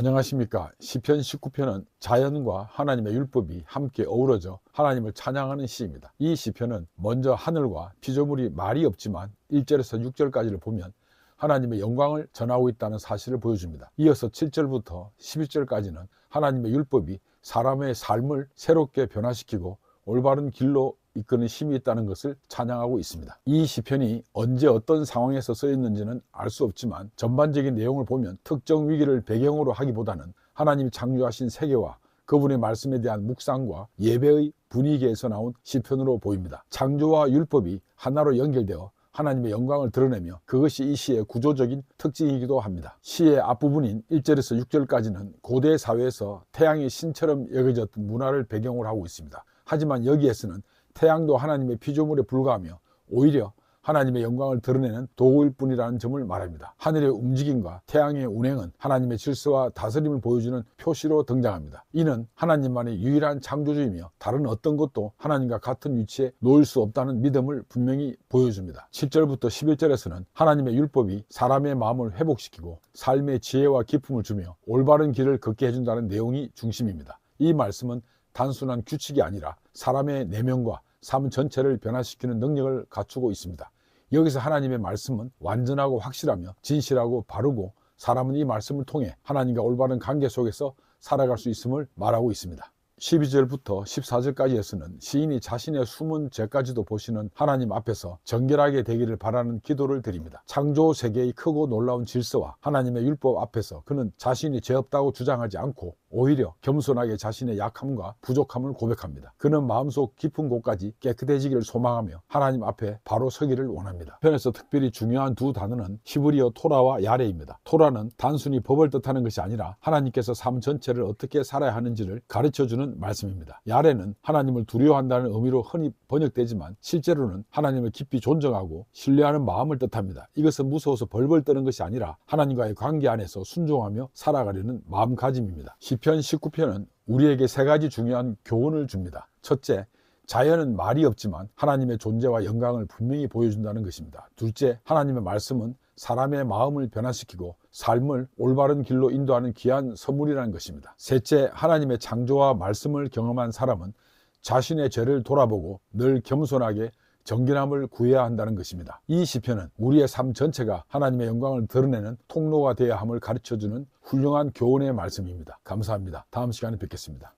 안녕하십니까. 시편 19편은 자연과 하나님의 율법이 함께 어우러져 하나님을 찬양하는 시입니다. 이 시편은 먼저 하늘과 피조물이 말이 없지만 1절에서 6절까지를 보면 하나님의 영광을 전하고 있다는 사실을 보여줍니다. 이어서 7절부터 11절까지는 하나님의 율법이 사람의 삶을 새롭게 변화시키고 올바른 길로 이끄는 힘이 있다는 것을 찬양하고 있습니다. 이 시편이 언제 어떤 상황에서 쓰였는지는 알 수 없지만 전반적인 내용을 보면 특정 위기를 배경으로 하기보다는 하나님이 창조하신 세계와 그분의 말씀에 대한 묵상과 예배의 분위기에서 나온 시편으로 보입니다. 창조와 율법이 하나로 연결되어 하나님의 영광을 드러내며 그것이 이 시의 구조적인 특징이기도 합니다. 시의 앞부분인 1절에서 6절까지는 고대 사회에서 태양이 신처럼 여겨졌던 문화를 배경으로 하고 있습니다. 하지만 여기에서는 태양도 하나님의 피조물에 불과하며 오히려 하나님의 영광을 드러내는 도구일 뿐이라는 점을 말합니다. 하늘의 움직임과 태양의 운행은 하나님의 질서와 다스림을 보여주는 표시로 등장합니다. 이는 하나님만의 유일한 창조주이며 다른 어떤 것도 하나님과 같은 위치에 놓일 수 없다는 믿음을 분명히 보여줍니다. 7절부터 11절에서는 하나님의 율법이 사람의 마음을 회복시키고 삶의 지혜와 기쁨을 주며 올바른 길을 걷게 해준다는 내용이 중심입니다. 이 말씀은 단순한 규칙이 아니라 사람의 내면과 삶 전체를 변화시키는 능력을 갖추고 있습니다. 여기서 하나님의 말씀은 완전하고 확실하며 진실하고 바르고 사람은 이 말씀을 통해 하나님과 올바른 관계 속에서 살아갈 수 있음을 말하고 있습니다. 12절부터 14절까지에서는 시인이 자신의 숨은 죄까지도 보시는 하나님 앞에서 정결하게 되기를 바라는 기도를 드립니다. 창조 세계의 크고 놀라운 질서와 하나님의 율법 앞에서 그는 자신이 죄 없다고 주장하지 않고 오히려 겸손하게 자신의 약함과 부족함을 고백합니다. 그는 마음속 깊은 곳까지 깨끗해지기를 소망하며 하나님 앞에 바로 서기를 원합니다. 편에서 특별히 중요한 두 단어는 히브리어 토라와 야레입니다. 토라는 단순히 법을 뜻하는 것이 아니라 하나님께서 삶 전체를 어떻게 살아야 하는지를 가르쳐주는 말씀입니다. 야레는 하나님을 두려워한다는 의미로 흔히 번역되지만 실제로는 하나님을 깊이 존경하고 신뢰하는 마음을 뜻합니다. 이것은 무서워서 벌벌 떠는 것이 아니라 하나님과의 관계 안에서 순종하며 살아가려는 마음가짐입니다. 시편 19편은 우리에게 세 가지 중요한 교훈을 줍니다. 첫째, 자연은 말이 없지만 하나님의 존재와 영광을 분명히 보여준다는 것입니다. 둘째, 하나님의 말씀은 사람의 마음을 변화시키고 삶을 올바른 길로 인도하는 귀한 선물이라는 것입니다. 셋째, 하나님의 창조와 말씀을 경험한 사람은 자신의 죄를 돌아보고 늘 겸손하게 정결함을 구해야 한다는 것입니다. 이 시편은 우리의 삶 전체가 하나님의 영광을 드러내는 통로가 되어야 함을 가르쳐주는 훌륭한 교훈의 말씀입니다. 감사합니다. 다음 시간에 뵙겠습니다.